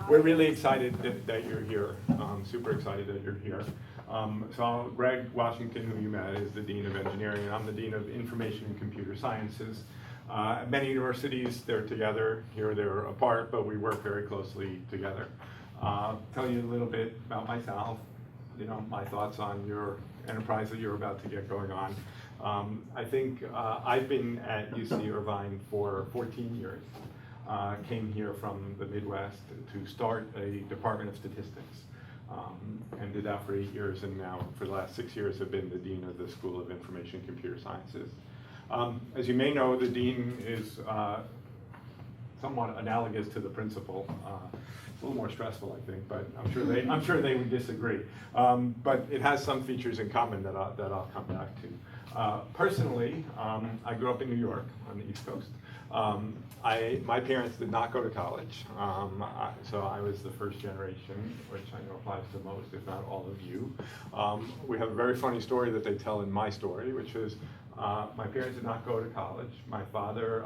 We're really excited that you're here. Super excited that you're here. So Greg Washington, who you met, is the Dean of Engineering, and I'm the Dean of Information and Computer Sciences. At many universities, they're together. Here they're apart, but we work very closely together. Tell you a little bit about myself, my thoughts on your enterprise that you're about to get going on. I think I've been at UC Irvine for 14 years. Came here from the Midwest to start a Department of Statistics, and did that for 8 years, and now for the last 6 years have been the Dean of the School of Information and Computer Sciences. As you may know, the Dean is somewhat analogous to the principal. A little more stressful, I think, but I'm sure they would disagree. But it has some features in common that I'll come back to. Personally, I grew up in New York on the East Coast. My parents did not go to college, so I was the first generation, which I know applies to most, if not all of you. We have a very funny story that they tell in my story, which is my parents did not go to college. My father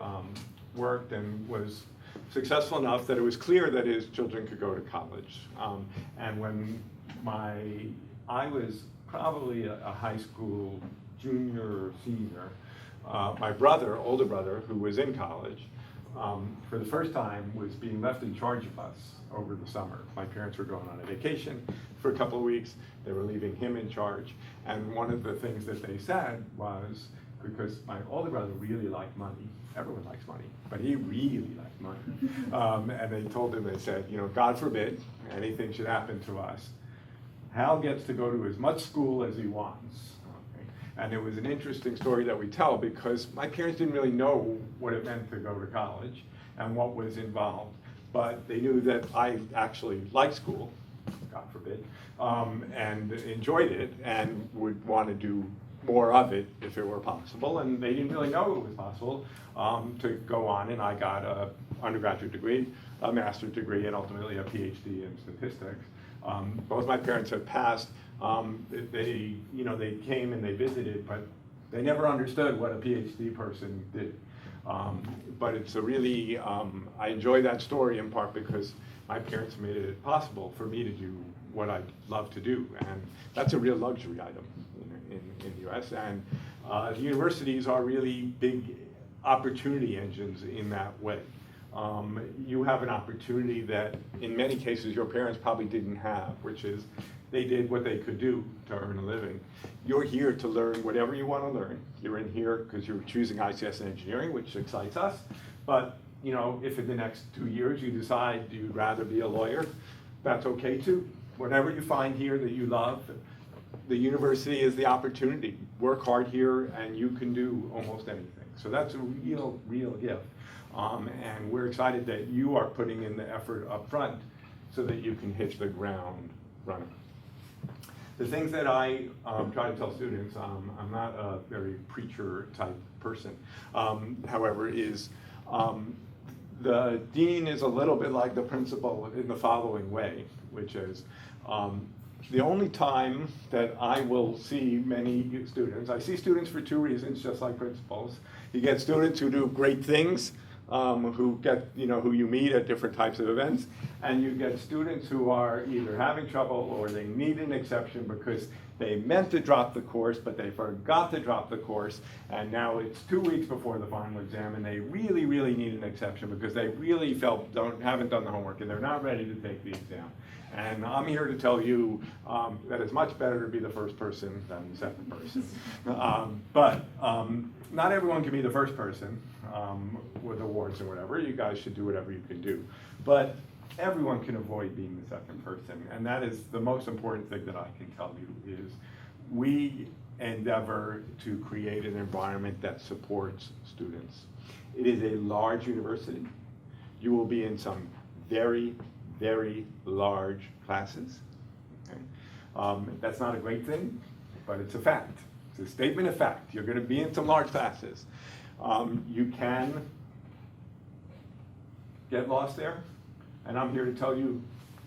worked and was successful enough that it was clear that his children could go to college. And when I was probably a high school junior or senior, my older brother, who was in college, for the first time was being left in charge of us over the summer. My parents were going on a vacation for a couple of weeks. They were leaving him in charge. And one of the things that they said was, because my older brother really liked money, everyone likes money, but he really liked money. And they told him, they said, God forbid anything should happen to us, Hal gets to go to as much school as he wants. And it was an interesting story that we tell because my parents didn't really know what it meant to go to college and what was involved. But they knew that I actually liked school, God forbid, and enjoyed it and would want to do more of it if it were possible. And they didn't really know it was possible to go on. And I got an undergraduate degree, a master's degree, and ultimately a PhD in statistics. Both my parents have passed. They came and they visited, but they never understood what a PhD person did. But it's a really, I enjoy that story in part because my parents made it possible for me to do what I love to do, and that's a real luxury item in the US. And the universities are really big opportunity engines in that way. You have an opportunity that in many cases your parents probably didn't have, which is they did what they could do to earn a living. You're here to learn whatever you want to learn. You're in here because you're choosing ICS and engineering, which excites us. But if in the next 2 years you decide you'd rather be a lawyer, that's okay too. Whatever you find here that you love, the university is the opportunity. Work hard here and you can do almost anything. So that's a real, real gift. And we're excited that you are putting in the effort up front so that you can hit the ground running. The things that I try to tell students, I'm not a very preacher type person, however, is the dean is a little bit like the principal in the following way, which is the only time that I will see many students, I see students for 2 reasons, just like principals. You get students who do great things, who you meet at different types of events, and you get students who are either having trouble or they need an exception because they meant to drop the course, but they forgot to drop the course, and now it's 2 weeks before the final exam, and they really, really need an exception because they really haven't done the homework, and they're not ready to take the exam. And I'm here to tell you that it's much better to be the first person than the second person. But not everyone can be the first person with awards or whatever. You guys should do whatever you can do. But everyone can avoid being the second person. And that is the most important thing that I can tell you is we endeavor to create an environment that supports students. It is a large university. You will be in some very, very large classes. Okay? That's not a great thing, but it's a fact. It's a statement of fact. You're going to be in some large classes. You can get lost there, and I'm here to tell you,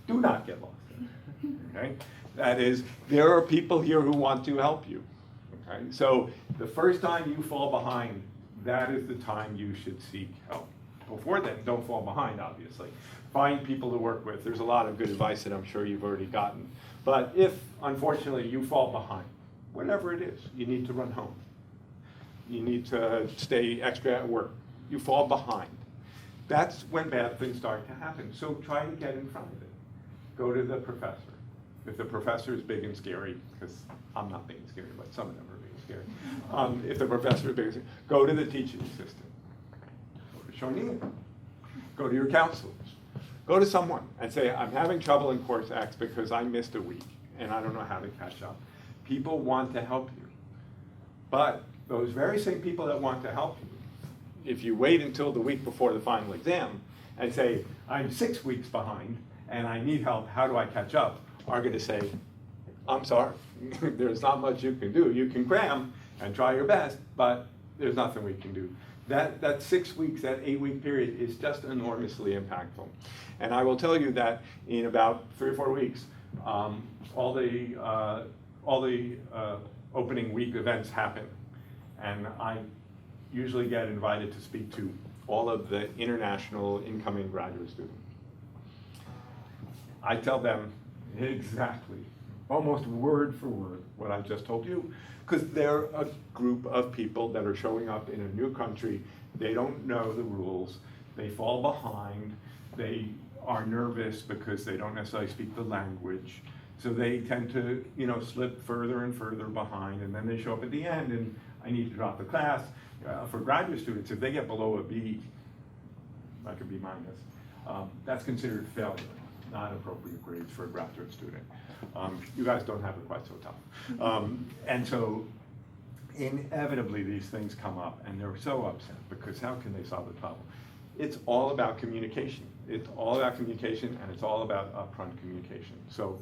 do not get lost there. Okay? That is, there are people here who want to help you. Okay? So the first time you fall behind, that is the time you should seek help. Before then, don't fall behind, obviously. find people to work with. There's a lot of good advice that I'm sure you've already gotten. But if, unfortunately, you fall behind, whatever it is, you need to run home. You need to stay extra at work. You fall behind. That's when bad things start to happen. So try to get in front of it. Go to the professor. If the professor is big and scary, because I'm not big and scary, but some of them are big and scary. If the professor is big and scary, go to the teaching assistant. Go to Shonina. Go to your counselors. Go to someone and say, I'm having trouble in course X because I missed a week and I don't know how to catch up. People want to help you. But those very same people that want to help you, if you wait until the week before the final exam and say, I'm 6 weeks behind and I need help, how do I catch up? Are going to say, I'm sorry, there's not much you can do. You can cram and try your best, but there's nothing we can do. That 6 weeks, that 8-week period is just enormously impactful. And I will tell you that in about 3 or 4 weeks, all the opening week events happen. And I usually get invited to speak to all of the international incoming graduate students. I tell them exactly, almost word for word, what I just told you, because they're a group of people that are showing up in a new country. They don't know the rules. They fall behind. They are nervous because they don't necessarily speak the language. So they tend to, slip further and further behind, and then they show up at the end, and I need to drop the class. For graduate students, if they get below a B, like a B minus, that's considered failure, not appropriate grades for a graduate student. You guys don't have it quite so tough. And so inevitably these things come up, and they're so upset because how can they solve the problem? It's all about communication. It's all about communication, and it's all about upfront communication. So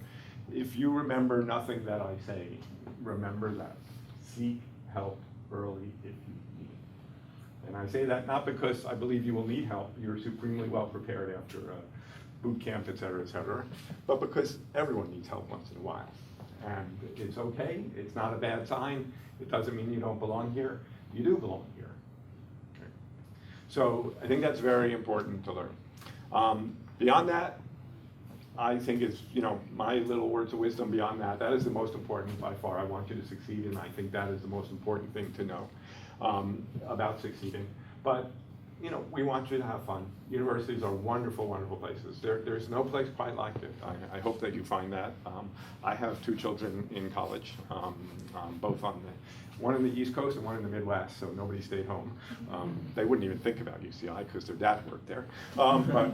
if you remember nothing that I say, remember that. Seek help early if you need it. And I say that not because I believe you will need help. You're supremely well prepared after boot camp, et cetera, but because everyone needs help once in a while. And it's okay, it's not a bad sign. It doesn't mean you don't belong here. You do belong here. Okay. So I think that's very important to learn. Beyond that, I think it's, my little words of wisdom beyond that, that is the most important by far. I want you to succeed, and I think that is the most important thing to know about succeeding. But, we want you to have fun. Universities are wonderful, wonderful places. There's no place quite like it. I hope that you find that. I have 2 children in college, both on one in the East Coast and one in the Midwest, so nobody stayed home. They wouldn't even think about UCI because their dad worked there. So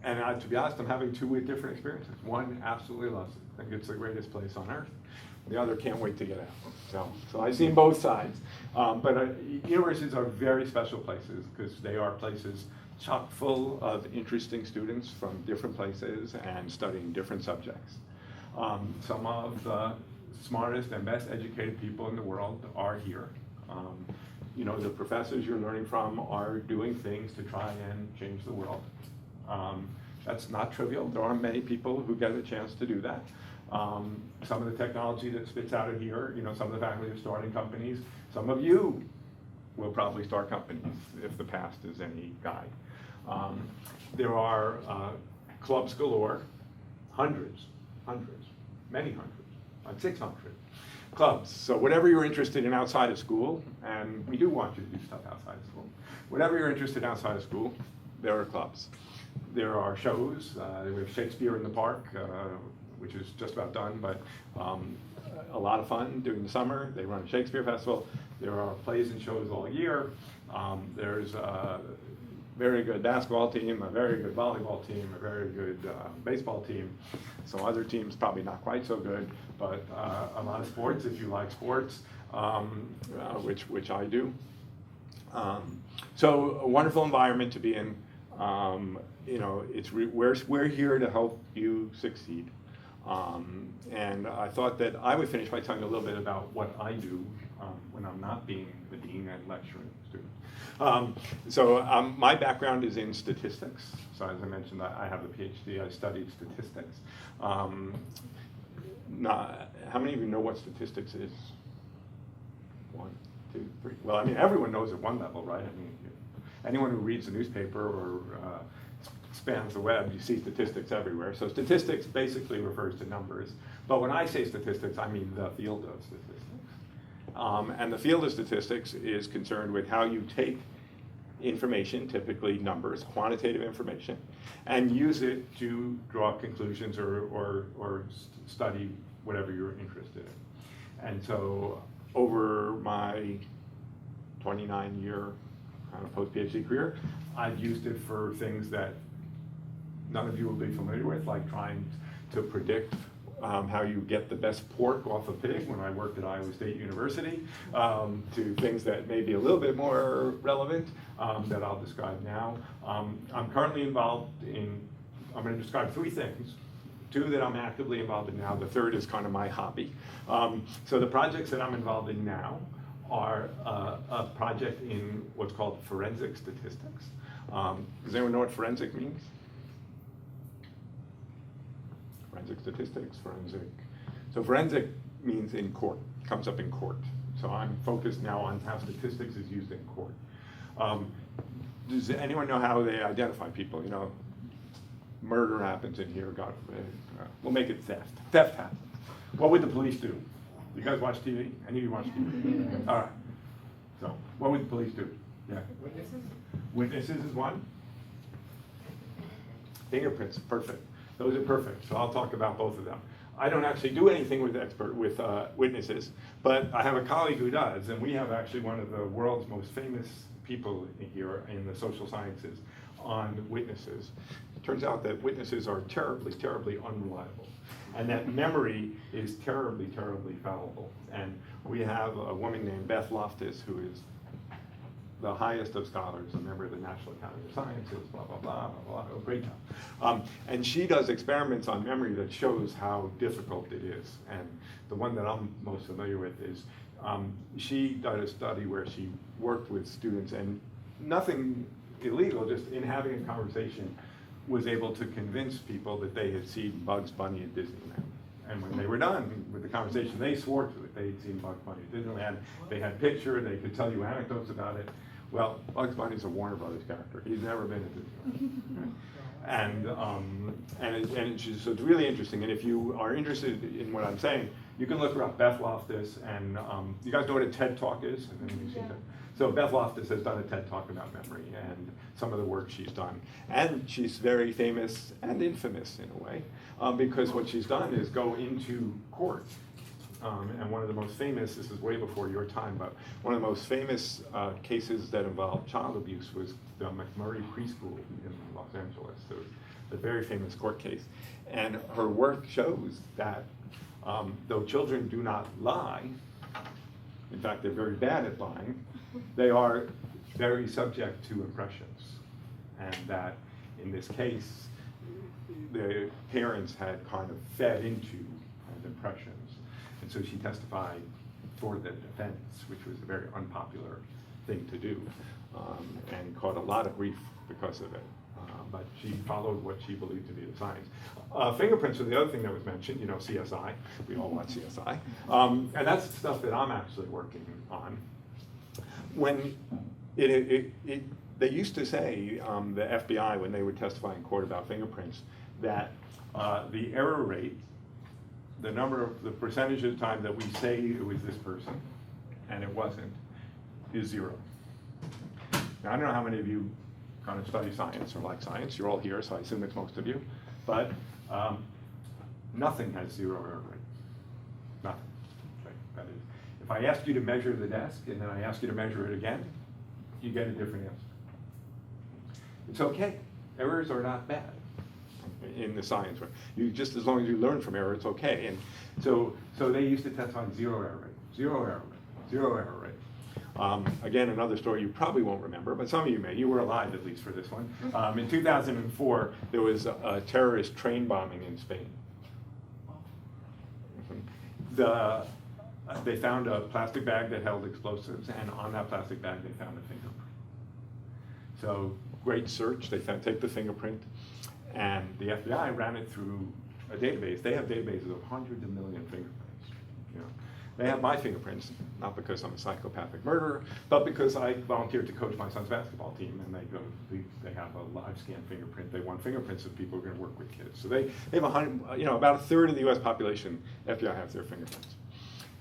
and to be honest, I'm having 2 different experiences. One absolutely loves it. I think it's the greatest place on earth. The other can't wait to get out. So I've seen both sides. But universities are very special places because they are places chock full of interesting students from different places and studying different subjects. Some of the smartest and best educated people in the world are here. The professors you're learning from are doing things to try and change the world. That's not trivial. There aren't many people who get a chance to do that. Some of the technology that spits out of here, some of the faculty are starting companies. Some of you will probably start companies if the past is any guide. There are clubs galore, hundreds, many hundreds, like 600 clubs. So whatever you're interested in outside of school, and we do want you to do stuff outside of school, whatever you're interested in outside of school, there are clubs. There are shows. We have Shakespeare in the Park, which is just about done, but a lot of fun during the summer. They run a Shakespeare festival. There are plays and shows all year. There's a very good basketball team, a very good volleyball team, a very good baseball team. Some other teams probably not quite so good, but a lot of sports if you like sports, which I do. So a wonderful environment to be in. We're here to help you succeed. And I thought that I would finish by telling you a little bit about what I do when I'm not being the dean and lecturing students. My background is in statistics. So as I mentioned, I have a PhD. I studied statistics. How many of you know what statistics is? 1, 2, 3. Well, everyone knows at one level, right? anyone who reads the newspaper or spans the web, you see statistics everywhere. So statistics basically refers to numbers. But when I say statistics, I mean the field of statistics. And the field of statistics is concerned with how you take information, typically numbers, quantitative information, and use it to draw conclusions or study whatever you're interested in. And so over my 29-year kind of post-PhD career, I've used it for things that none of you will be familiar with, like trying to predict how you get the best pork off a pig when I worked at Iowa State University, to things that may be a little bit more relevant that I'll describe now. I'm currently involved in, I'm going to describe 3 things. 2 that I'm actively involved in now. The 3rd is kind of my hobby. So the projects that I'm involved in now are a project in what's called forensic statistics. Does anyone know what forensic means? Forensic statistics, forensic. So forensic means in court, comes up in court. So I'm focused now on how statistics is used in court. Does anyone know how they identify people? You know, murder happens in here, God forbid. We'll make it theft. Theft happens. What would the police do? You guys watch TV? Any of you watch TV? All right. So what would the police do? Yeah. Witnesses? Witnesses is one. Fingerprints, perfect. Those are perfect, so I'll talk about both of them. I don't actually do anything with witnesses, but I have a colleague who does, and we have actually one of the world's most famous people here in the social sciences on witnesses. It turns out that witnesses are terribly, terribly unreliable, and that memory is terribly, terribly fallible. And we have a woman named Beth Loftus, who is the highest of scholars, a member of the National Academy of Sciences, blah, blah, blah, blah, blah, great job. And she does experiments on memory that shows how difficult it is. And the one that I'm most familiar with is, she did a study where she worked with students, and nothing illegal, just in having a conversation, was able to convince people that they had seen Bugs Bunny at Disneyland. And when they were done with the conversation, they swore to it. They had seen Bugs Bunny at Disneyland. They had a picture, they could tell you anecdotes about it. Well, Bugs Bunny's a Warner Brothers character. He's never been at Disneyland. So it's really interesting. And if you are interested in what I'm saying, you can look her up, Beth Loftus. And you guys know what a TED Talk is? So Beth Loftus has done a TED Talk about memory and some of the work she's done. And she's very famous and infamous in a way, because what she's done is go into court. And one of the most famous, this is way before your time, but one of the most famous cases that involved child abuse was the McMurray Preschool in Los Angeles. So it's a very famous court case. And her work shows that though children do not lie, in fact, they're very bad at lying, they are very subject to impressions. And that in this case, the parents had kind of fed into impressions. And so she testified for the defense, which was a very unpopular thing to do, and caught a lot of grief because of it. But she followed what she believed to be the science. Fingerprints are the other thing that was mentioned, you know, CSI. We all watch CSI. And that's the stuff that I'm actually working on. When they used to say, the FBI, when they would testify in court about fingerprints, that the error rate, the percentage of the time that we say it was this person and it wasn't, is 0. Now, I don't know how many of you kind of study science or like science. You're all here, so I assume it's most of you. But nothing has 0 error rate. Nothing. Okay. That is, if I ask you to measure the desk and then I ask you to measure it again, you get a different answer. It's okay. Errors are not bad in the science. You just, as long as you learn from error, it's okay. And so they used to test on 0 error rate, 0 error rate, 0 error rate. Again, another story you probably won't remember, but some of you may. You were alive, at least, for this one. In 2004, there was a terrorist train bombing in Spain. They found a plastic bag that held explosives, and on that plastic bag, they found a fingerprint. So, great search. They take the fingerprint, and the FBI ran it through a database. They have databases of hundreds of million fingerprints. You know? They have my fingerprints, not because I'm a psychopathic murderer, but because I volunteered to coach my son's basketball team, and they have a live scan fingerprint. They want fingerprints of people who are going to work with kids. So they have about a third of the U.S. population, FBI has their fingerprints.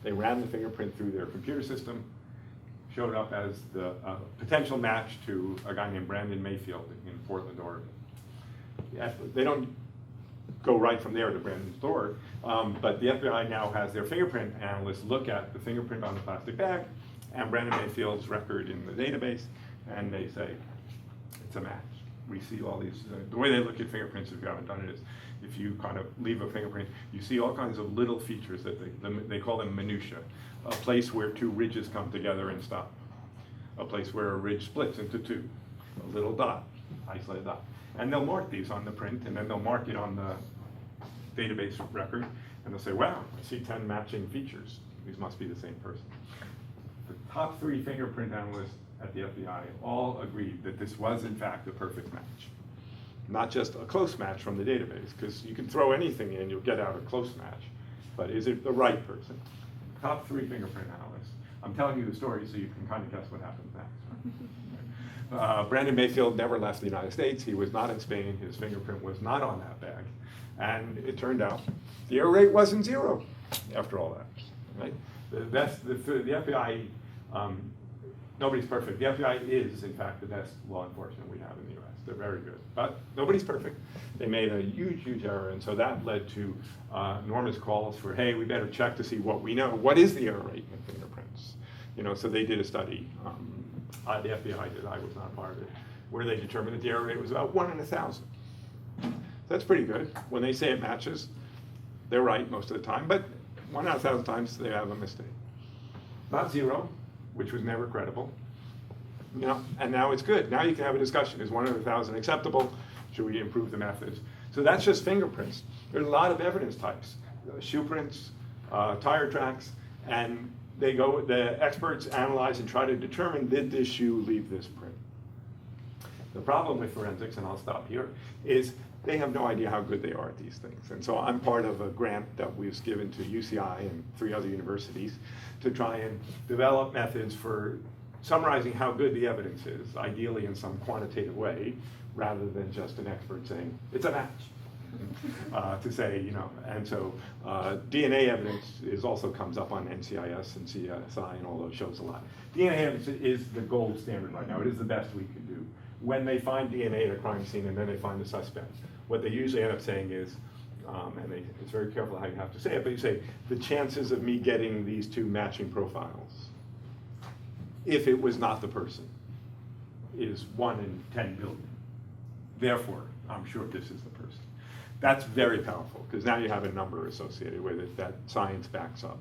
They ran the fingerprint through their computer system, showed up as the potential match to a guy named Brandon Mayfield in Portland, Oregon. They don't go right from there to Brandon's door, but the FBI now has their fingerprint analysts look at the fingerprint on the plastic bag and Brandon Mayfield's record in the database, and they say, it's a match. We see all these, the way they look at fingerprints, if you haven't done it, is if you kind of leave a fingerprint, you see all kinds of little features that they call them minutia. A place where two ridges come together and stop. A place where a ridge splits into two. A little dot, isolated dot. And they'll mark these on the print, and then they'll mark it on the database record, and they'll say, wow, I see 10 matching features. These must be the same person. The top 3 fingerprint analysts at the FBI all agreed that this was, in fact, a perfect match. Not just a close match from the database, because you can throw anything in, you'll get out a close match. But is it the right person? Top 3 fingerprint analysts. I'm telling you the story so you can kind of guess what happens next. Brandon Mayfield never left the United States. He was not in Spain. His fingerprint was not on that bag. And it turned out the error rate wasn't 0 after all that. Right? The FBI, nobody's perfect. The FBI is, in fact, the best law enforcement we have in the US. They're very good. But nobody's perfect. They made a huge, huge error. And so that led to enormous calls for, hey, we better check to see what we know. What is the error rate in fingerprints? So they did a study. The FBI did, I was not part of it, where they determined that the error rate was about 1 in 1,000. That's pretty good. When they say it matches, they're right most of the time, but 1 out of 1,000 times they have a mistake. Not 0, which was never credible. And now it's good. Now you can have a discussion. Is 1 in 1,000 acceptable? Should we improve the methods? So that's just fingerprints. There's a lot of evidence types. Shoe prints, tire tracks, and the experts analyze and try to determine, did this shoe leave this print? The problem with forensics, and I'll stop here, is they have no idea how good they are at these things. And so I'm part of a grant that we've given to UCI and 3 other universities to try and develop methods for summarizing how good the evidence is, ideally in some quantitative way, rather than just an expert saying, it's a match. To say, and so DNA evidence also comes up on NCIS and CSI and all those shows a lot. DNA evidence is the gold standard right now. It is the best we can do. When they find DNA at a crime scene and then they find the suspect, what they usually end up saying is, it's very careful how you have to say it, but you say, the chances of me getting these 2 matching profiles, if it was not the person, is 1 in 10 billion. Therefore, I'm sure this is the person. That's very powerful, because now you have a number associated with it that science backs up.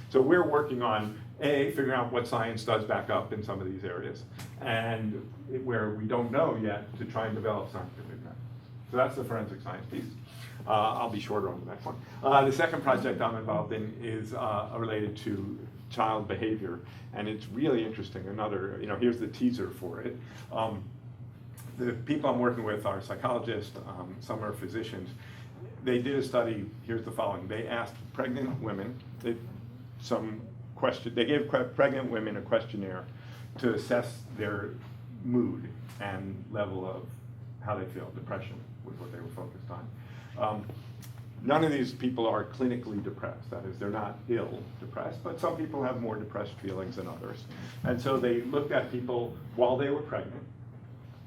So we're working on, figuring out what science does back up in some of these areas, and where we don't know yet, to try and develop scientific methods. So that's the forensic science piece. I'll be shorter on the next one. The second project I'm involved in is related to child behavior, and it's really interesting. Here's the teaser for it. The people I'm working with are psychologists, some are physicians. They did a study, here's the following. They asked pregnant women, they gave pregnant women a questionnaire to assess their mood and level of how they feel. Depression was what they were focused on. None of these people are clinically depressed. That is, they're not ill depressed, but some people have more depressed feelings than others. And so they looked at people while they were pregnant,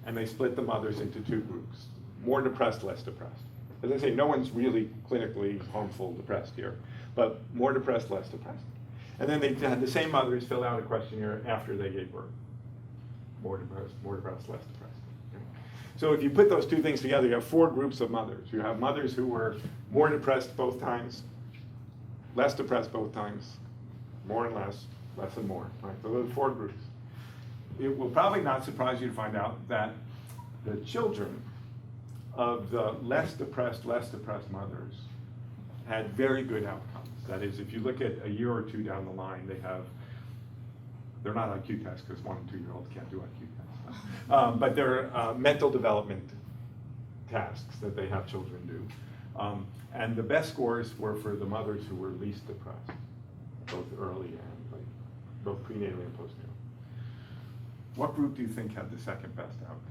and they split the mothers into 2 groups, more depressed, less depressed. As I say, no one's really clinically harmful depressed here, but more depressed, less depressed. And then they had the same mothers fill out a questionnaire after they gave birth. More depressed, less depressed. Okay. So if you put those 2 things together, you have 4 groups of mothers. You have mothers who were more depressed both times, less depressed both times, more and less and more. Right? So those 4 groups. It will probably not surprise you to find out that the children of the less depressed mothers had very good outcomes. That is, if you look at a year or 2 down the line, they're not IQ tests, because 1 and 2-year-olds can't do IQ tests. But they're mental development tasks that they have children do. And the best scores were for the mothers who were least depressed. both early and both prenatally and postnatal. What group do you think had the second best outcomes?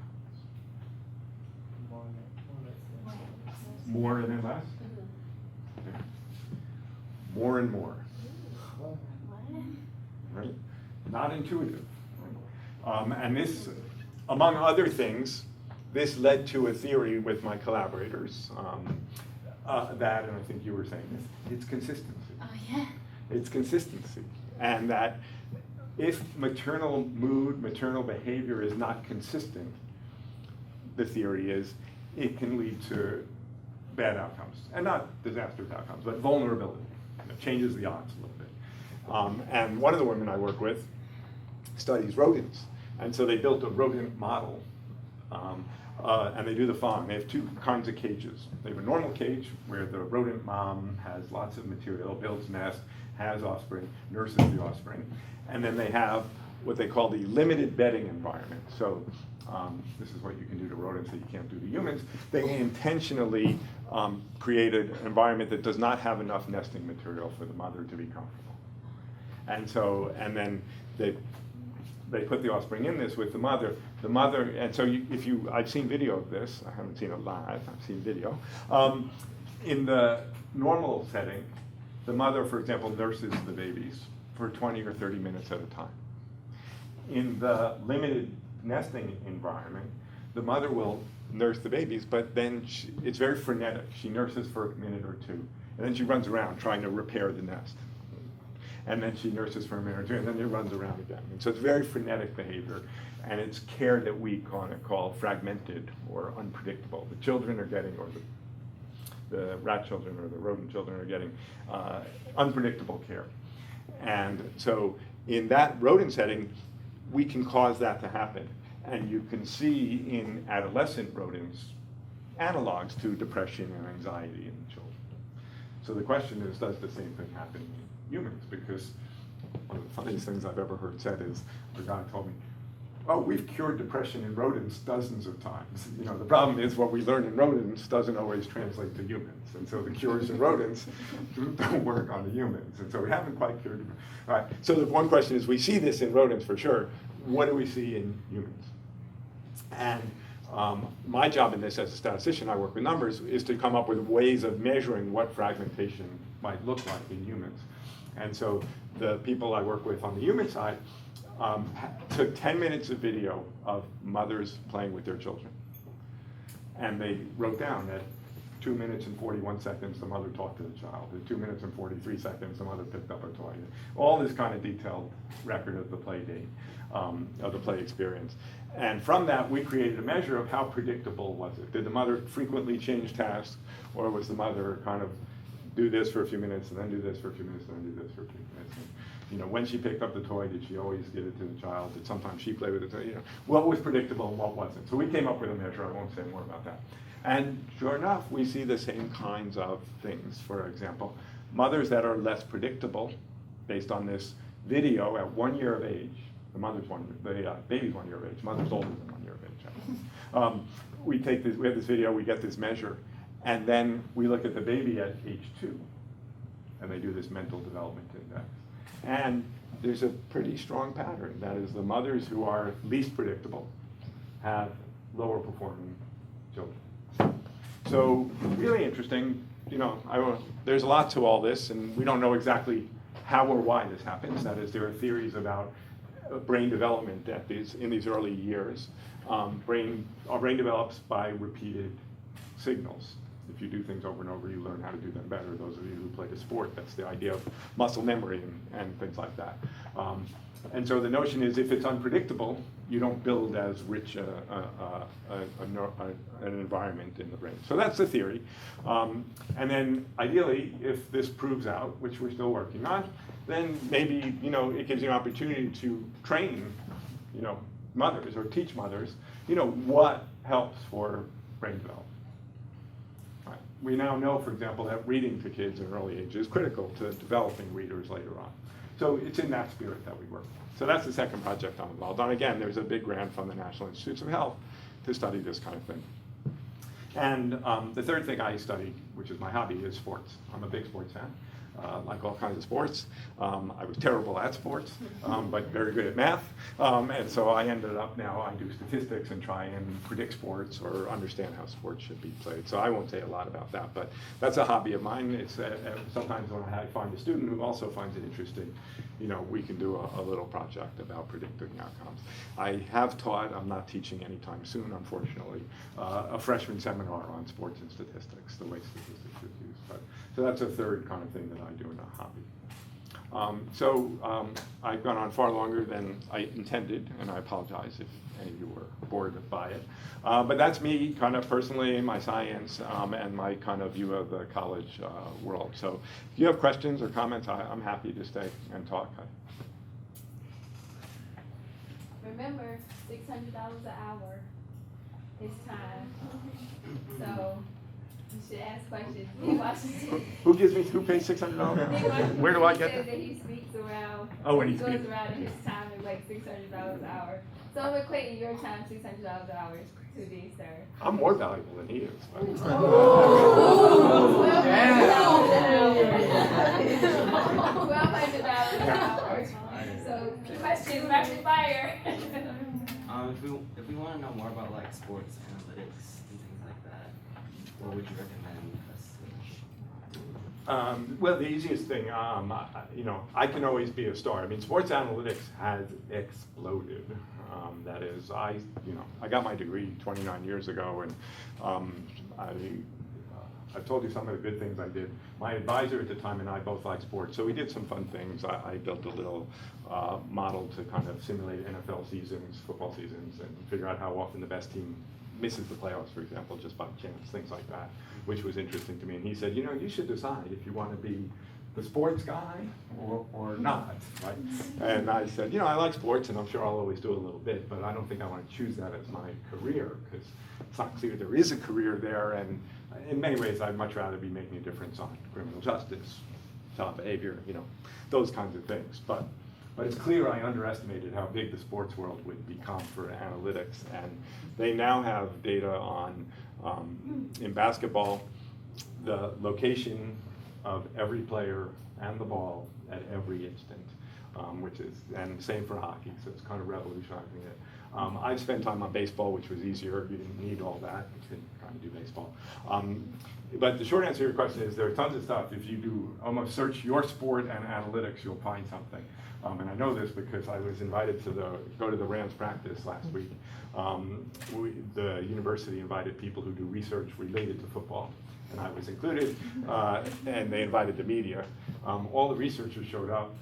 More and then less? Okay. More and more. Right? Not intuitive. And this, among other things, this led to a theory with my collaborators that, and I think you were saying this, it's consistency. Oh, yeah. It's consistency. And that if maternal mood, maternal behavior is not consistent, the theory is it can lead to bad outcomes. And not disastrous outcomes, but vulnerability. It changes the odds a little bit. And one of the women I work with studies rodents. And so they built a rodent model. And they do the following. They have two kinds of cages. They have a normal cage where the rodent mom has lots of material, builds nest, has offspring, nurses the offspring. And then they have what they call the limited bedding environment. So this is what you can do to rodents that you can't do to humans. They intentionally create an environment that does not have enough nesting material for the mother to be comfortable. And so, and then they put the offspring in this with the mother. The mother, and so I've seen video of this. I haven't seen it live. I've seen video. In the normal setting, the mother, for example, nurses the babies for 20 or 30 minutes at a time. In the limited nesting environment, the mother will nurse the babies, but then it's very frenetic. She nurses for a minute or two, and then she runs around trying to repair the nest. And then she nurses for a minute or two, and then it runs around again. And so it's very frenetic behavior, and it's care that we call fragmented or unpredictable. The children are getting, or the rat children or the rodent children are getting unpredictable care. And so in that rodent setting, we can cause that to happen. And you can see in adolescent rodents analogs to depression and anxiety in children. So the question is, does the same thing happen in humans? Because one of the funniest things I've ever heard said is, a guy told me, oh, we've cured depression in rodents dozens of times. You know, the problem is what we learn in rodents doesn't always translate to humans. And so the cures in rodents don't work on the humans. And so we haven't quite cured them. All right, so the one question is, we see this in rodents for sure. What do we see in humans? And my job in this as a statistician, I work with numbers, is to come up with ways of measuring what fragmentation might look like in humans. And so the people I work with on the human side took 10 minutes of video of mothers playing with their children. And they wrote down that 2 minutes and 41 seconds the mother talked to the child. At 2 minutes and 43 seconds the mother picked up a toy. All this kind of detailed record of the play date, of the play experience. And from that we created a measure of how predictable was it. Did the mother frequently change tasks, or was the mother kind of do this for a few minutes and then do this for a few minutes and then do this for a few minutes? And, you know, when she picked up the toy, did she always give it to the child? Did sometimes she play with the toy? You know, what was predictable and what wasn't? So we came up with a measure. I won't say more about that. And sure enough, we see the same kinds of things. For example, mothers that are less predictable, based on this video at 1 year of age, the mother's the baby's 1 year of age, mother's older than 1 year of age. We have this video, we get this measure, and then we look at the baby at age 2, and they do this mental development index. And there's a pretty strong pattern. That is, the mothers who are least predictable have lower performing children. So really interesting. You know, there's a lot to all this, and we don't know exactly how or why this happens. That is, there are theories about brain development in these early years. Our brain develops by repeated signals. If you do things over and over, you learn how to do them better. Those of you who played a sport, that's the idea of muscle memory and things like that. And so the notion is, if it's unpredictable, you don't build as rich an environment in the brain. So that's the theory. And then ideally, if this proves out, which we're still working on, then maybe, you know, it gives you an opportunity to train, you know, mothers or teach mothers, you know, what helps for brain development. Right. We now know, for example, that reading to kids in early age is critical to developing readers later on. So it's in that spirit that we work. So that's the second project I'm involved on. Again, there's a big grant from the National Institutes of Health to study this kind of thing. And the third thing I study, which is my hobby, is sports. I'm a big sports fan. like all kinds of sports. I was terrible at sports, but very good at math. And so I ended up now, I do statistics and try and predict sports or understand how sports should be played. So I won't say a lot about that, but that's a hobby of mine. It's sometimes when I find a student who also finds it interesting, you know, we can do a little project about predicting outcomes. I have taught, I'm not teaching anytime soon, unfortunately, a freshman seminar on sports and statistics, the way statistics is used. So that's a third kind of thing that I do in a hobby. I've gone on far longer than I intended, and I apologize if any of you were bored by it. But that's me kind of personally, my science, and my kind of view of the college world. So if you have questions or comments, I'm happy to stay and talk. Remember, $600 an hour is time. So you should ask questions. Who pays $600? Where do I get that? He says that he speaks around. Oh, when he goes speaks. around, and his time is like $600 an hour. So I'm equating your time, $600 an hour, to be sir. I'm more valuable than he is. $1,200 an hour. So questions, rapid fire. If we want to know more about like sports analytics and things like that, what would you recommend us search? Well, the easiest thing, you know, I can always be a star. I mean, sports analytics has exploded. That is, I got my degree 29 years ago, and I've told you some of the good things I did. My advisor at the time and I both liked sports, so we did some fun things. I built a little model to kind of simulate NFL seasons, football seasons, and figure out how often the best team misses the playoffs, for example, just by chance, things like that, which was interesting to me. And he said, you know, you should decide if you want to be the sports guy or not, right? And I said, you know, I like sports, and I'm sure I'll always do a little bit, but I don't think I want to choose that as my career, because it's not clear there is a career there, and in many ways, I'd much rather be making a difference on criminal justice, child behavior, you know, those kinds of things. But it's clear I underestimated how big the sports world would become for analytics, and they now have data on, in basketball, the location of every player and the ball at every instant, and same for hockey, so it's kind of revolutionizing it. I've spent time on baseball, which was easier. You didn't need all that. You could kind of do baseball. But the short answer to your question is there are tons of stuff. If you do almost search your sport and analytics, you'll find something. And I know this because I was invited to go to the Rams practice last week. The university invited people who do research related to football, and I was included, and they invited the media. All the researchers showed up.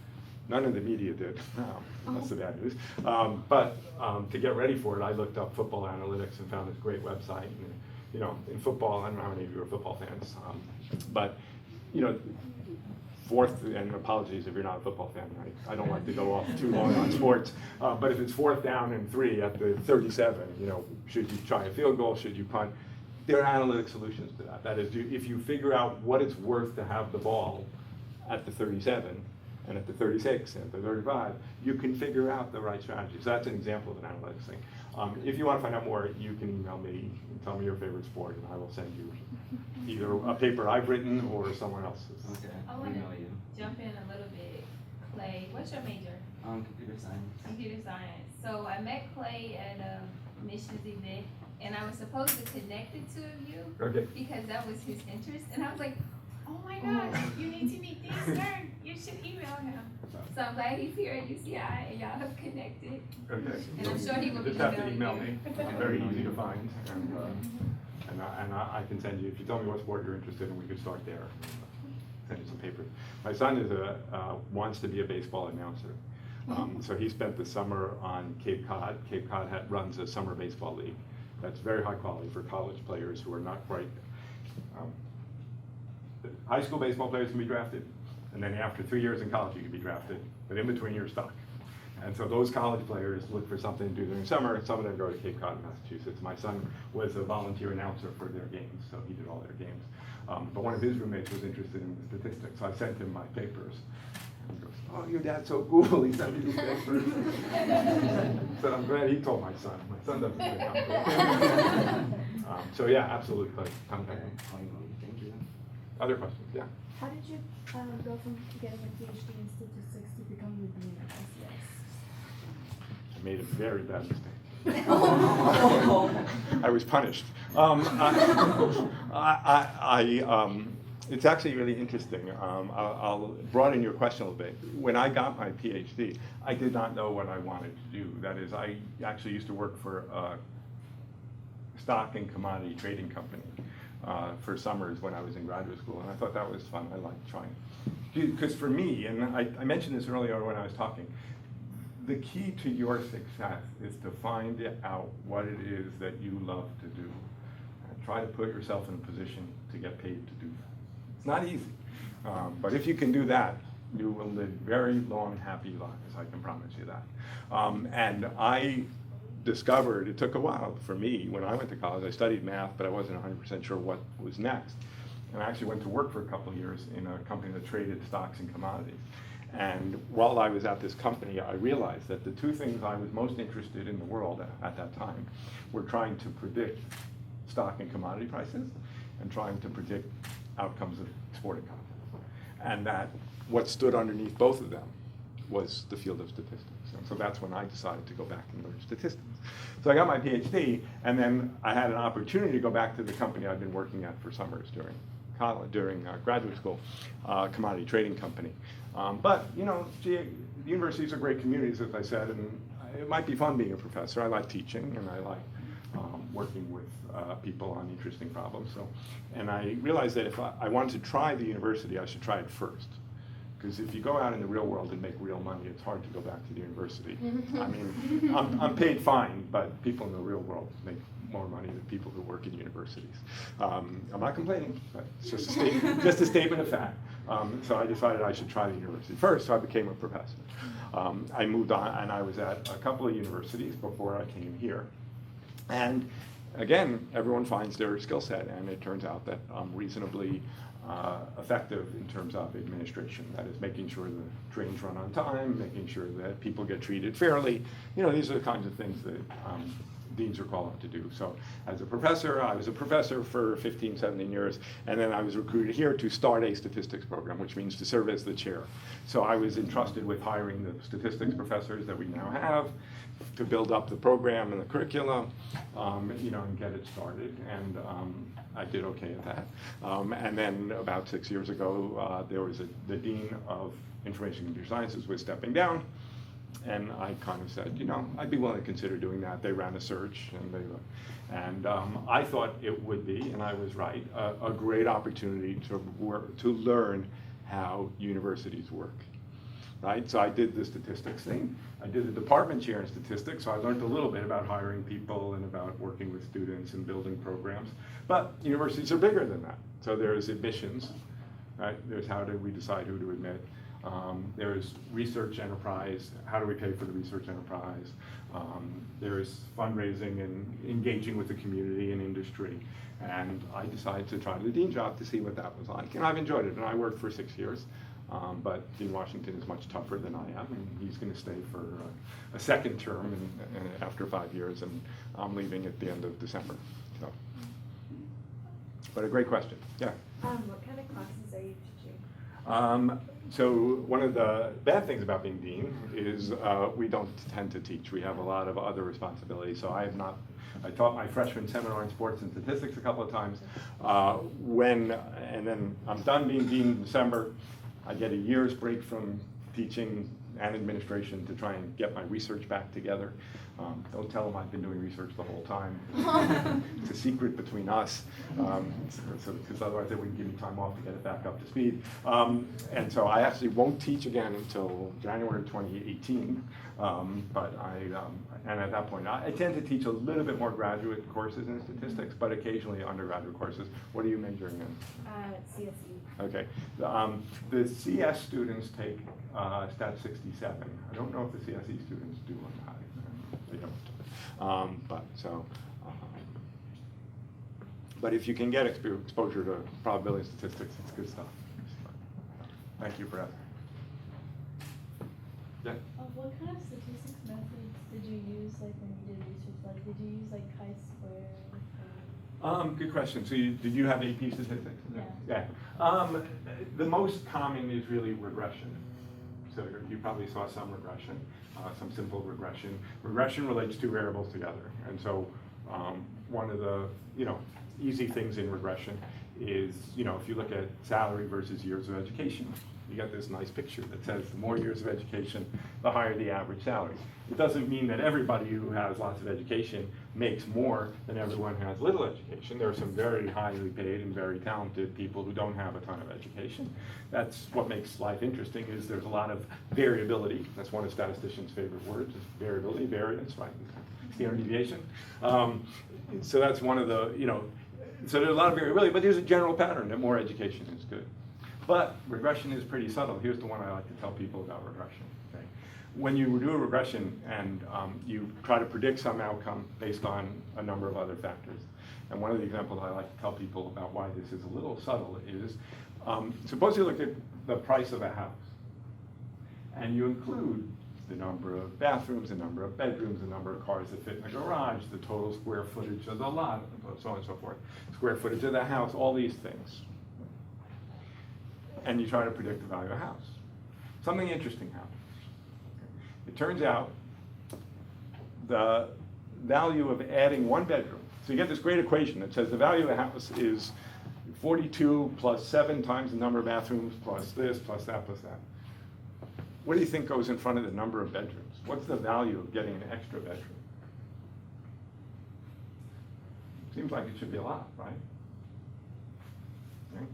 None of the media did. That's the bad news. But to get ready for it, I looked up football analytics and found this great website. And, you know, in football, I don't know how many of you are football fans, but you know, fourth, and apologies if you're not a football fan, right? I don't like to go off too long on sports, but if it's 4th down and 3 at the 37, you know, should you try a field goal? Should you punt? There are analytic solutions to that. That is, if you figure out what it's worth to have the ball at the 37, and at the 36, and at the 35, you can figure out the right strategy. So that's an example of an analytics thing. If you want to find out more, you can email me and tell me your favorite sport, and I will send you either a paper I've written or someone else's. Okay, I want email to you. jump in a little bit. Clay, what's your major? Computer science. Computer science. So I met Clay at a missions event, and I was supposed to connect the two of you because that was his interest, and I was like, oh my gosh, you need to meet this Stern. You should email him. So I'm glad he's here at UCI and y'all have connected. Okay. And I'm sure he will be just have to emailing email you. me. I'm very easy to find, and I can send you, if you tell me what sport you're interested in, we could start there. Send you some papers. My son is wants to be a baseball announcer. So he spent the summer on Cape Cod. Cape Cod runs a summer baseball league that's very high quality for college players who are not quite. High school baseball players can be drafted, and then after 3 years in college you can be drafted, but in between you're stuck. And so those college players look for something to do during summer. Some of them go to Cape Cod, Massachusetts. My son was a volunteer announcer for their games, so he did all their games. But one of his roommates was interested in the statistics, so I sent him my papers. And he goes, oh, your dad's so cool, he sent me these papers. So I'm glad he told my son. My son doesn't think I'm cool. So yeah, absolutely, but come back. Thank you. Other questions? Yeah. How did you go from getting a PhD in statistics to becoming the dean of SCS? I made a very bad mistake. Oh. I was punished. It's actually really interesting. I'll broaden your question a little bit. When I got my PhD, I did not know what I wanted to do. That is, I actually used to work for a stock and commodity trading company for summers when I was in graduate school, and I thought that was fun. I liked trying. Because for me, and I mentioned this earlier when I was talking, the key to your success is to find out what it is that you love to do. And try to put yourself in a position to get paid to do that. It's not easy, but if you can do that, you will live very long, happy lives, I can promise you that. And I discovered, it took a while for me, when I went to college, I studied math, but I wasn't 100% sure what was next. And I actually went to work for a couple of years in a company that traded stocks and commodities. And while I was at this company, I realized that the two things I was most interested in the world at that time were trying to predict stock and commodity prices and trying to predict outcomes of sporting contests. And that what stood underneath both of them was the field of statistics. And so that's when I decided to go back and learn statistics. So I got my PhD, and then I had an opportunity to go back to the company I'd been working at for summers during college, during graduate school, commodity trading company. But, you know, universities are great communities, as I said, and it might be fun being a professor. I like teaching, and I like working with people on interesting problems. So, and I realized that if I wanted to try the university, I should try it first. Because if you go out in the real world and make real money, it's hard to go back to the university. I mean, I'm paid fine, but people in the real world make more money than people who work in universities. I'm not complaining, but it's just a statement of fact. So I decided I should try the university first, so I became a professor. I moved on, and I was at a couple of universities before I came here. And again, everyone finds their skill set, and it turns out that I'm reasonably effective in terms of administration. That is, making sure the trains run on time, making sure that people get treated fairly. You know, these are the kinds of things that deans are called on to do. So as a professor, I was a professor for 15, 17 years, and then I was recruited here to start a statistics program, which means to serve as the chair. So I was entrusted with hiring the statistics professors that we now have to build up the program and the curriculum, you know, and get it started. And I did okay at that. And then about 6 years ago, there was the dean of information computer sciences was stepping down. And I kind of said, you know, I'd be willing to consider doing that. They ran a search, and I thought it would be, and I was right, a great opportunity to learn how universities work. Right? So I did the statistics thing. I did the department chair in statistics, so I learned a little bit about hiring people and about working with students and building programs. But universities are bigger than that. So there's admissions, right? There's how do we decide who to admit. There's research enterprise, how do we pay for the research enterprise? There's fundraising and engaging with the community and industry. And I decided to try the dean job to see what that was like. And I've enjoyed it, and I worked for 6 years. But Dean Washington is much tougher than I am, and he's going to stay for a second term after 5 years, and I'm leaving at the end of December. So, but a great question. Yeah. What kind of classes are you teaching? So one of the bad things about being dean is we don't tend to teach. We have a lot of other responsibilities. So I taught my freshman seminar in sports and statistics a couple of times. And then I'm done being dean in December. I get a year's break from teaching and administration to try and get my research back together. Don't tell them I've been doing research the whole time. It's a secret between us, because otherwise they wouldn't give me time off to get it back up to speed. And so I actually won't teach again until January 2018. And at that point, I tend to teach a little bit more graduate courses in statistics, but occasionally undergraduate courses. What are you majoring in? CSE. Okay. The CS students take Stat 67. I don't know if the CSE students do or not. They don't. But if you can get exposure to probability statistics, it's good stuff. Thank you for asking. Yeah. What kind of statistics methods did you use, like when you did research? Like, did you use like chi-square? Good question. So did you have AP statistics? Yeah. Yeah. The most common is really regression. So you probably saw some regression, some simple regression. Regression relates two variables together. And so one of the easy things in regression is, if you look at salary versus years of education, you get this nice picture that says the more years of education, the higher the average salary. It doesn't mean that everybody who has lots of education makes more than everyone who has little education. There are some very highly paid and very talented people who don't have a ton of education. That's what makes life interesting, is there's a lot of variability. That's one of statisticians' favorite words, is variability, variance, right? Standard deviation. So that's one of the, so there's a lot of variability, but there's a general pattern that more education is good. But regression is pretty subtle. Here's the one I like to tell people about regression. Okay? When you do a regression and you try to predict some outcome based on a number of other factors, and one of the examples I like to tell people about why this is a little subtle is, suppose you look at the price of a house, and you include the number of bathrooms, the number of bedrooms, the number of cars that fit in a garage, the total square footage of the lot, so on and so forth, square footage of the house, all these things. And you try to predict the value of a house. Something interesting happens. It turns out the value of adding one bedroom, so you get this great equation that says the value of a house is 42 plus 7 times the number of bathrooms plus this, plus that, plus that. What do you think goes in front of the number of bedrooms? What's the value of getting an extra bedroom? Seems like it should be a lot, right? Okay.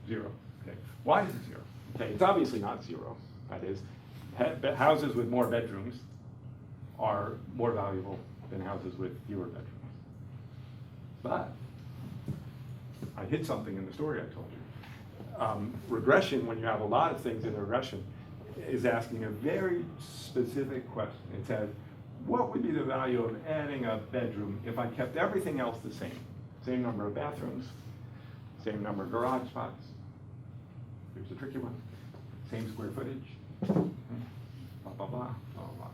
0. Okay. Why is it 0? Okay, it's obviously not 0. That is, houses with more bedrooms are more valuable than houses with fewer bedrooms. But I hid something in the story I told you. Regression, when you have a lot of things in the regression, is asking a very specific question. It says, what would be the value of adding a bedroom if I kept everything else the same? Same number of bathrooms, same number of garage spots. Here's the tricky one. Same square footage. Blah, blah, blah, blah, blah.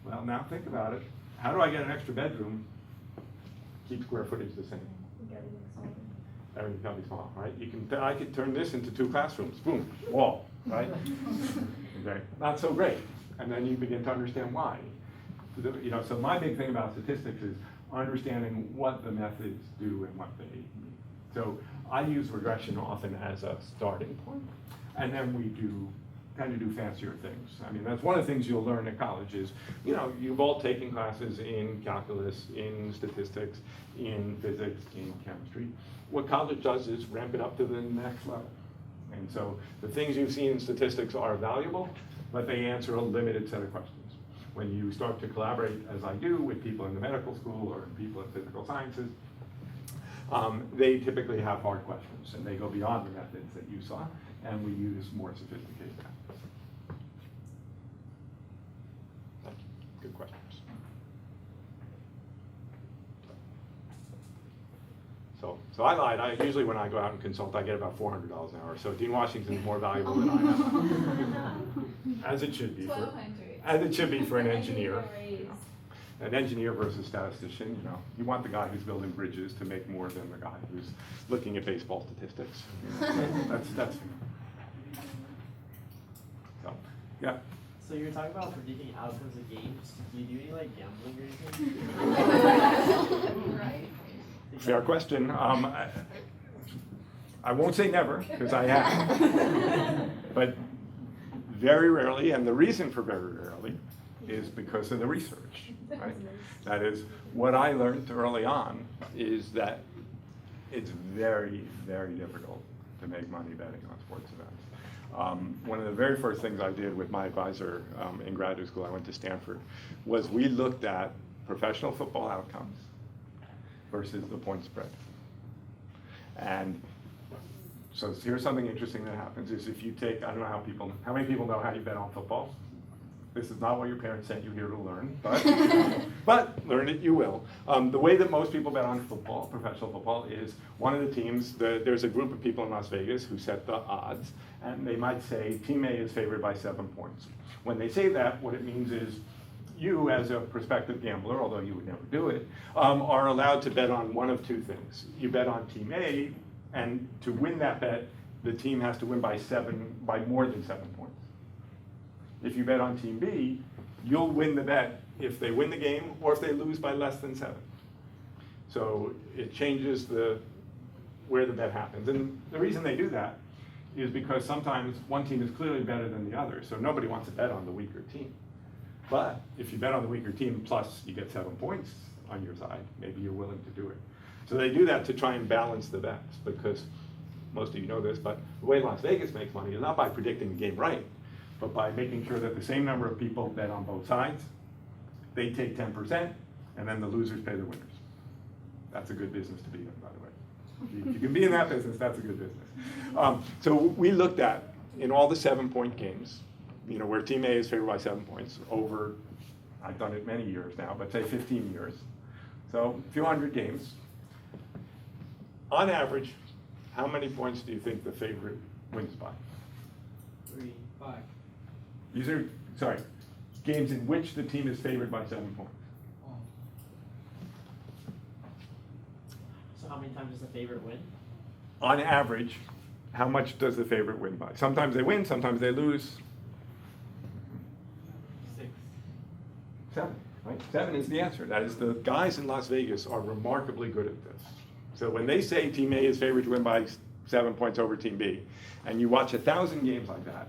Well, now think about it. How do I get an extra bedroom, keep square footage the same? Everything's got to be small, right? I could turn this into 2 classrooms. Boom, wall, right? Okay, not so great. And then you begin to understand why. So my big thing about statistics is understanding what the methods do and what they mean. So I use regression often as a starting point, and then we tend to do fancier things. I mean, that's one of the things you'll learn at college is, you've all taken classes in calculus, in statistics, in physics, in chemistry. What college does is ramp it up to the next level. And so the things you've seen in statistics are valuable, but they answer a limited set of questions. When you start to collaborate, as I do, with people in the medical school or people in physical sciences, they typically have hard questions, and they go beyond the methods that you saw, and we use more sophisticated methods. Thank you. Good questions. So I lied. Usually when I go out and consult, I get about $400 an hour. So Dean Washington's more valuable than I am, as it should be. As it should be for an engineer. An engineer versus statistician, you want the guy who's building bridges to make more than the guy who's looking at baseball statistics. That's so, yeah. So you're talking about predicting outcomes of games. Do you do any gambling or anything? Right. Fair question. I won't say never, because I have. But very rarely, and the reason for very rarely is because of the research. Right? That is, what I learned early on is that it's very, very difficult to make money betting on sports events. One of the very first things I did with my advisor in graduate school, I went to Stanford, was we looked at professional football outcomes versus the point spread. And so here's something interesting that happens is if you take, I don't know how many people know how you bet on football? This is not what your parents sent you here to learn, but learn it you will. The way that most people bet on football, professional football, is one of the teams, there's a group of people in Las Vegas who set the odds, and they might say team A is favored by 7 points. When they say that, what it means is you as a prospective gambler, although you would never do it, are allowed to bet on one of two things. You bet on team A, and to win that bet, the team has to win by more than 7 points. If you bet on team B, you'll win the bet if they win the game or if they lose by less than 7. So it changes where the bet happens. And the reason they do that is because sometimes one team is clearly better than the other, so nobody wants to bet on the weaker team. But if you bet on the weaker team plus you get 7 points on your side, maybe you're willing to do it. So they do that to try and balance the bets, because most of you know this, but the way Las Vegas makes money is not by predicting the game right, but by making sure that the same number of people bet on both sides, they take 10%, and then the losers pay the winners. That's a good business to be in, by the way. If you can be in that business, that's a good business. So we looked at, in all the 7-point games, where team A is favored by 7 points over, I've done it many years now, but say 15 years. So a few hundred games. On average, how many points do you think the favorite wins by? 3, 5. These are, sorry, games in which the team is favored by 7 points. So how many times does the favorite win? On average, how much does the favorite win by? Sometimes they win, sometimes they lose. 6. 7, right? 7 is the answer. That is, the guys in Las Vegas are remarkably good at this. So when they say team A is favored to win by 7 points over team B, and you watch 1,000 games like that,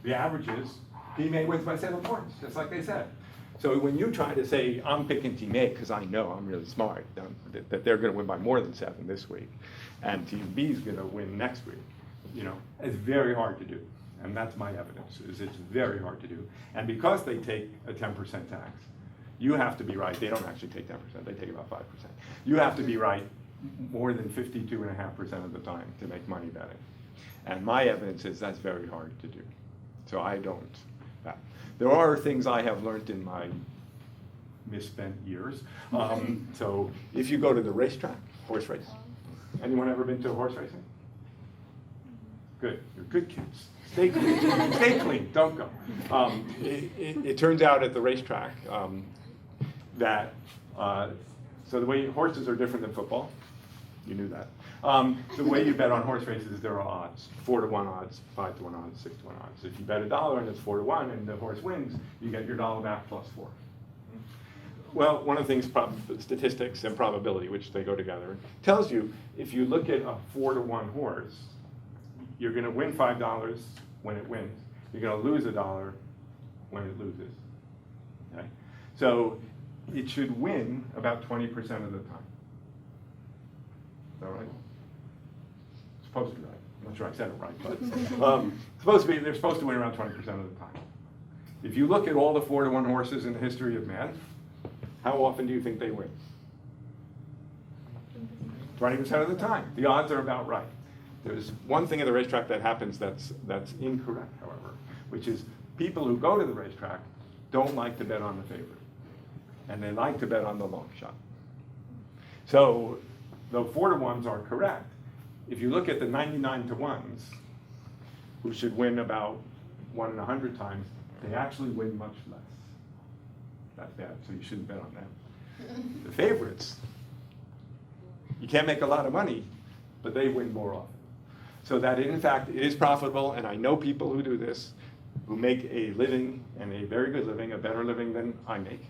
the average is team A wins by 7 points, just like they said. So when you try to say, I'm picking team A because I know I'm really smart, that they're going to win by more than 7 this week, and team B is going to win next week, it's very hard to do. And that's my evidence, is it's very hard to do. And because they take a 10% tax, you have to be right. They don't actually take 10%, they take about 5%. You have to be right more than 52.5% of the time to make money betting. And my evidence is that's very hard to do. So I don't. There are things I have learned in my misspent years. So if you go to the racetrack, horse race, anyone ever been to horse racing? Good, you're good kids. Stay clean, stay clean, don't go. It turns out at the racetrack that, so the way horses are different than football, you knew that. The way you bet on horse races, there are odds, 4-to-1 odds, 5-to-1 odds, 6-to-1 odds. If you bet $1 and it's 4-to-1 and the horse wins, you get your dollar back plus 4. Well, one of the things, statistics and probability, which they go together, tells you if you look at a 4-to-1 horse, you're going to win $5 when it wins. You're going to lose $1 when it loses. Okay? So it should win about 20% of the time. Is that right? Supposed to be right. I'm not sure I said it right, but they're supposed to win around 20% of the time. If you look at all the 4-to-1 horses in the history of man, how often do you think they win? 20% of the time. The odds are about right. There's one thing at the racetrack that happens that's incorrect, however, which is people who go to the racetrack don't like to bet on the favorite, and they like to bet on the long shot. So the 4-to-1s are correct. If you look at the 99-to-1s, who should win about 1 in 100 times, they actually win much less. That's bad, so you shouldn't bet on them. The favorites, you can't make a lot of money, but they win more often. So that in fact, it is profitable, and I know people who do this, who make a living, and a very good living, a better living than I make,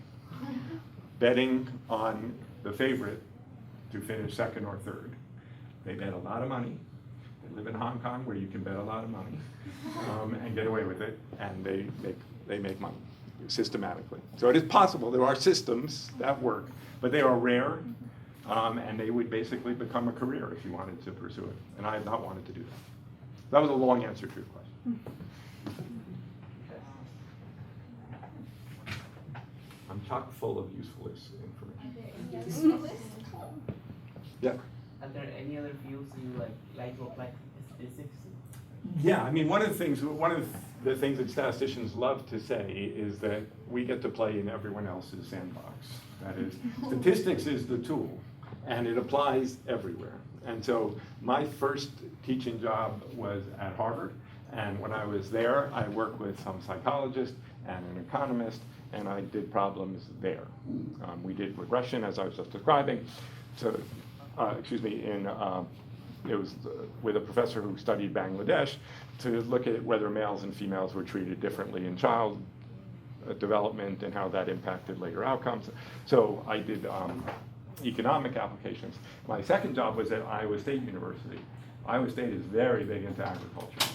betting on the favorite to finish second or third. They bet a lot of money. They live in Hong Kong, where you can bet a lot of money and get away with it, and they make money systematically. So it is possible. There are systems that work, but they are rare, and they would basically become a career if you wanted to pursue it. And I have not wanted to do that. That was a long answer to your question. I'm chock full of useful information. Yeah. Are there any other fields you like to apply statistics? Yeah, I mean, one of the things that statisticians love to say is that we get to play in everyone else's sandbox. That is, statistics is the tool, and it applies everywhere. And so my first teaching job was at Harvard, and when I was there, I worked with some psychologists and an economist and I did problems there. We did regression, as I was just describing, to, it was with a professor who studied Bangladesh to look at whether males and females were treated differently in child development and how that impacted later outcomes. So I did economic applications. My second job was at Iowa State University. Iowa State is very big into agriculture.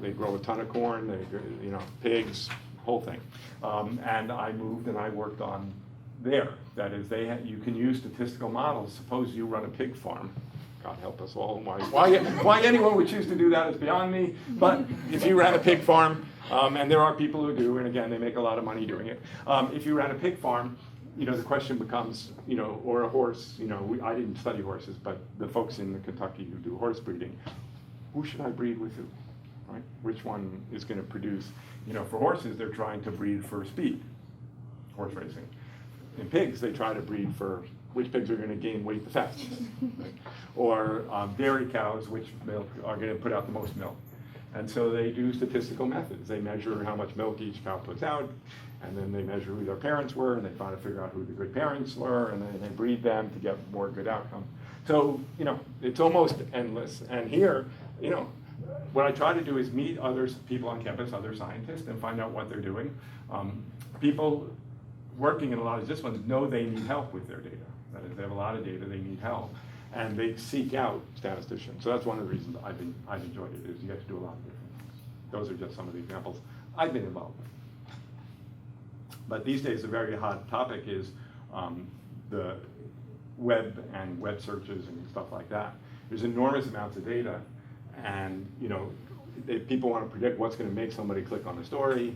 They grow a ton of corn, pigs, whole thing. And I moved and I worked on there. That is, you can use statistical models. Suppose you run a pig farm. God help us all. Why anyone would choose to do that is beyond me. But if you ran a pig farm, and there are people who do, and again, they make a lot of money doing it. If you ran a pig farm, the question becomes, or a horse, I didn't study horses, but the folks in Kentucky who do horse breeding, who should I breed with who, right? Which one is going to produce, for horses, they're trying to breed for speed, horse racing. In pigs, they try to breed for which pigs are going to gain weight the fastest, right? Or dairy cows, which milk are going to put out the most milk. And so they do statistical methods. They measure how much milk each cow puts out, and then they measure who their parents were, and they try to figure out who the good parents were, and then they breed them to get more good outcome. So, it's almost endless. And here, what I try to do is meet people on campus, other scientists, and find out what they're doing. People working in a lot of disciplines know they need help with their data. That is, they have a lot of data, they need help. And they seek out statisticians. So that's one of the reasons I've enjoyed it, is you get to do a lot of different things. Those are just some of the examples I've been involved with. But these days, a very hot topic is the web and web searches and stuff like that. There's enormous amounts of data, and if people want to predict what's going to make somebody click on a story.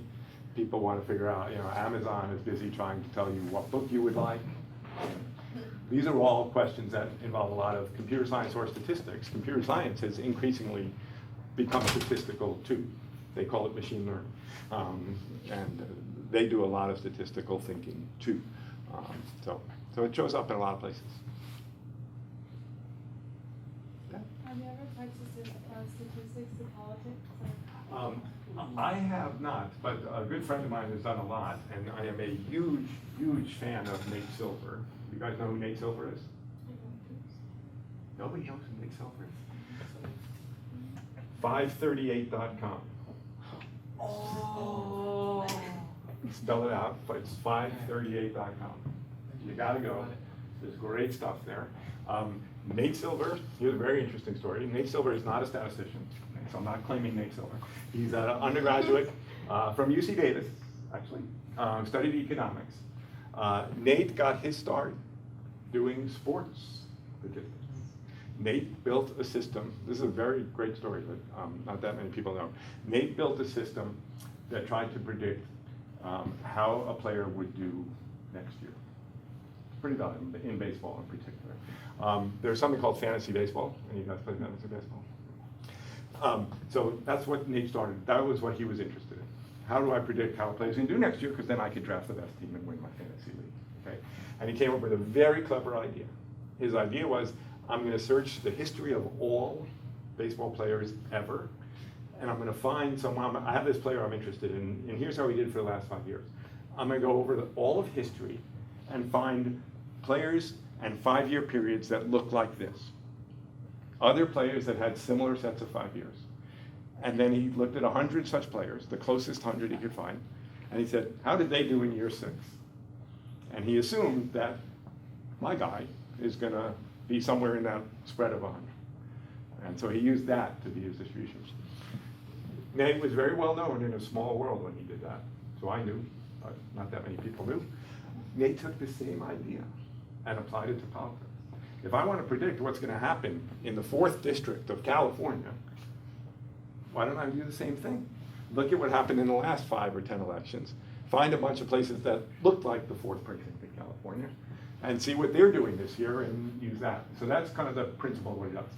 People want to figure out, Amazon is busy trying to tell you what book you would like. These are all questions that involve a lot of computer science or statistics. Computer science has increasingly become statistical too. They call it machine learning. And they do a lot of statistical thinking too. So it shows up in a lot of places. Have you ever practiced statistics to politics? I have not, but a good friend of mine has done a lot, and I am a huge, huge fan of Nate Silver. You guys know who Nate Silver is? Nobody knows who Nate Silver is? 538.com. Oh. Spell it out, but it's 538.com. You gotta go. There's great stuff there. Nate Silver, here's a very interesting story. Nate Silver is not a statistician, so I'm not claiming Nate Silver. He's an undergraduate from UC Davis, actually, studied economics. Nate got his start doing sports statistics. Nate built a system, this is a very great story, but not that many people know. Nate built a system that tried to predict how a player would do next year. Pretty valuable in baseball in particular. There's something called fantasy baseball. Any of you guys play fantasy baseball? So that's what Nate started. That was what he was interested in. How do I predict how a player's going to do next year? Because then I could draft the best team and win my fantasy league. Okay? And he came up with a very clever idea. His idea was, I'm going to search the history of all baseball players ever, and I'm going to find someone. I have this player I'm interested in, and here's how he did for the last 5 years. I'm going to go over all of history and find players and 5-year periods that look like this. Other players that had similar sets of 5 years. And then he looked at 100 such players, the closest 100 he could find, and he said, how did they do in year 6? And he assumed that my guy is going to be somewhere in that spread of 100. And so he used that to be his distributions. Nate was very well known in a small world when he did that. So I knew, but not that many people knew. Nate took the same idea and applied it to politics. If I want to predict what's going to happen in the 4th district of California, why don't I do the same thing? Look at what happened in the last 5 or 10 elections. Find a bunch of places that looked like the 4th precinct in California and see what they're doing this year and use that. So that's kind of the principle of what he does.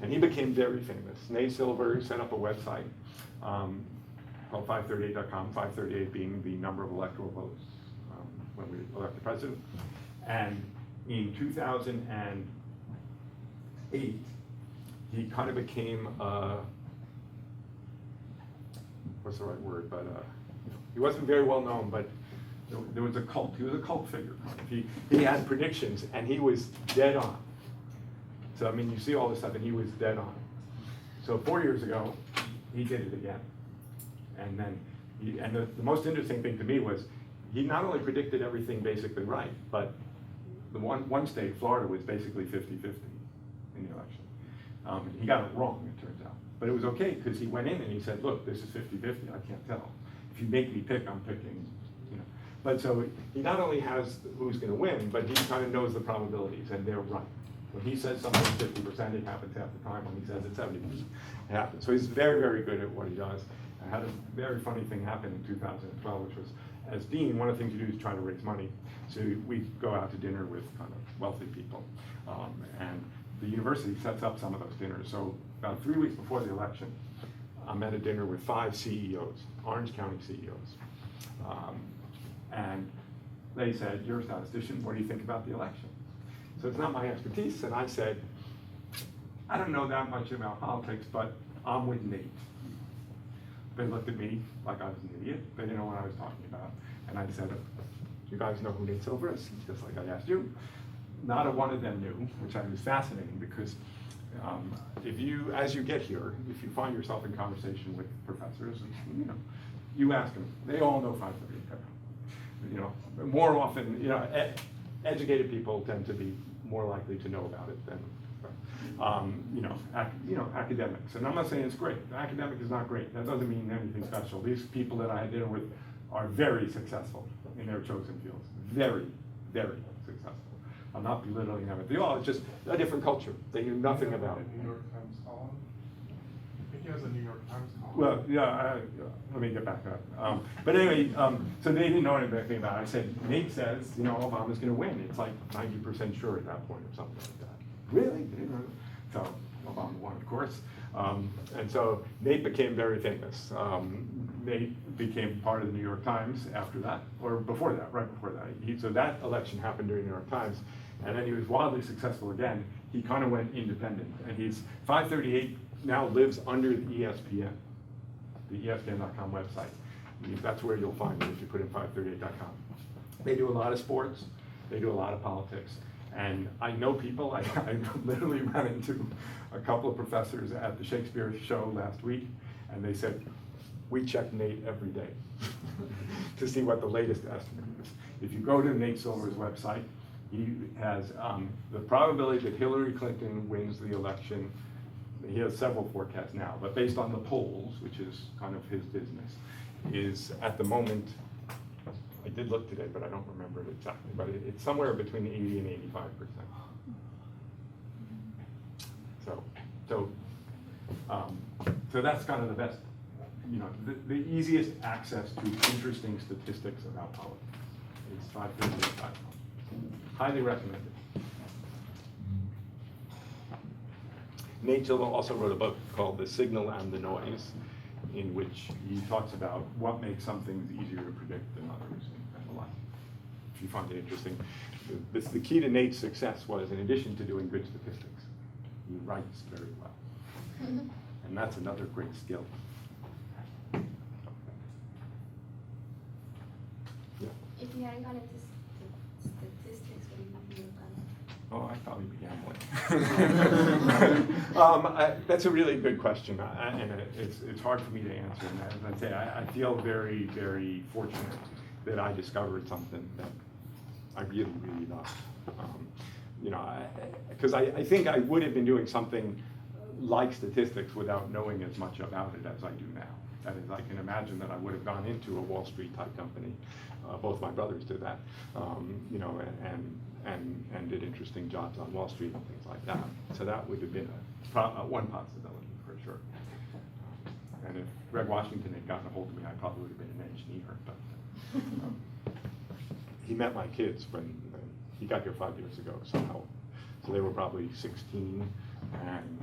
And he became very famous. Nate Silver set up a website called 538.com, 538 being the number of electoral votes when we elect the president. And in 2008, he kind of became, what's the right word, but he wasn't very well known, but There was a cult. He was a cult figure. He had predictions, and he was dead on. So, I mean, you see all this stuff, and he was dead on. So 4 years ago, he did it again. And then, the most interesting thing to me was, he not only predicted everything basically right, but the one state, Florida, was basically 50-50 in the election. He got it wrong, it turns out. But it was okay, because he went in and he said, look, this is 50-50, I can't tell. If you make me pick, I'm picking, you know. But so he not only has who's gonna win, but he kind of knows the probabilities, and they're right. When he says something's 50%, it happens half the time. When he says it's 70%, it happens. So he's very, very good at what he does. I had a very funny thing happen in 2012, which was, as dean, one of the things you do is try to raise money. So we go out to dinner with kind of wealthy people. And the university sets up some of those dinners. So about 3 weeks before the election, I'm at a dinner with 5 CEOs, Orange County CEOs. And they said, you're a statistician, what do you think about the election? So it's not my expertise, and I said, I don't know that much about politics, but I'm with Nate. They looked at me like I was an idiot. They didn't know what I was talking about. And I said, you guys know who Nate Silver is? Just like I asked you. Not a one of them knew, which I was fascinating, because as you get here, if you find yourself in conversation with professors, you know, you ask them, they all know 538. You know, more often, you know, educated people tend to be more likely to know about it than, academics. And I'm not saying it's great. Academic is not great. That doesn't mean anything special. These people that I had dinner with are very successful in their chosen fields. Very, very successful. I'm not belittling them at all. It's just a different culture. They knew nothing about it. New York Times column. I think he has a New York Times column. Well, yeah, let me get back up. But anyway, so they didn't know anything about it. I said, Nate says, you know, Obama's going to win. It's like 90% sure at that point or something like that. Really? So Obama won, of course. And so Nate became very famous. Nate became part of the New York Times after that, or before that, right before that. So that election happened during the New York Times, and then he was wildly successful again. He kind of went independent, and he's 538 now lives under the ESPN, the ESPN.com website. That's where you'll find it if you put in 538.com. They do a lot of sports, they do a lot of politics, and I know people. I literally ran into a couple of professors at the Shakespeare show last week, and they said, we check Nate every day to see what the latest estimate is. If you go to Nate Silver's website, he has the probability that Hillary Clinton wins the election. He has several forecasts now, but based on the polls, which is kind of his business, is at the moment, I did look today, but I don't remember it exactly, but it's somewhere between 80 and 85%. So that's kind of the best, you know, the easiest access to interesting statistics about politics is 538.com. Highly recommended. Nate Silver also wrote a book called The Signal and the Noise, in which he talks about what makes some things easier to predict than others and the like. If you find it interesting. The key to Nate's success was, in addition to doing good statistics, he writes very well. And that's another great skill. Yeah. If you hadn't gone into statistics, what do you have done? Oh, I probably began with. That's a really good question, and it's hard for me to answer. And as I say, I feel very, very fortunate that I discovered something that I really, really love. Because I think I would have been doing something like statistics without knowing as much about it as I do now. That is, I can imagine that I would have gone into a Wall Street type company. Both my brothers did that, and did interesting jobs on Wall Street and things like that. So that would have been one possibility for sure. And if Greg Washington had gotten a hold of me, I probably would have been an engineer. But he met my kids when he got here 5 years ago somehow. So they were probably 16 and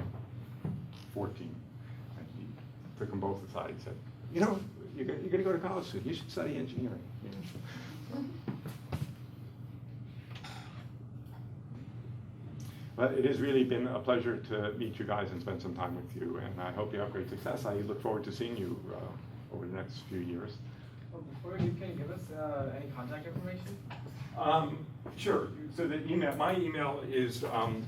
14. And he took them both aside and said, you know, you're going to go to college soon. You should study engineering. You know? But it has really been a pleasure to meet you guys and spend some time with you, and I hope you have great success. I look forward to seeing you over the next few years. Before you can give us any contact information? Sure. So the email, my email is, and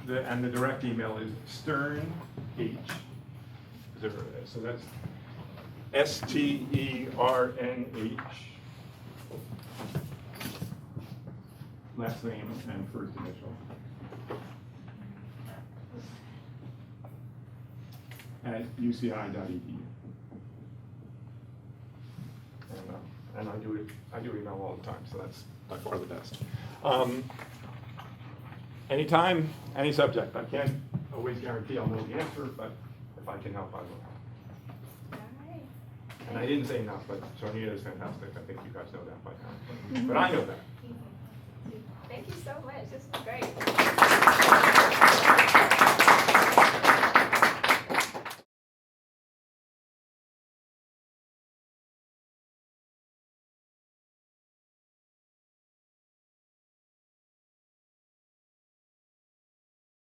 the direct email is Stern H. So that's STERNH. Last name and first initial. At uci.edu. And I do email all the time, so that's by far the best. Anytime, any subject. I can't always guarantee I'll know the answer, but if I can help, I will help. Alright. And I didn't say enough, but Sonia is fantastic. I think you guys know that by now. But I know that. Thank you so much. This was great.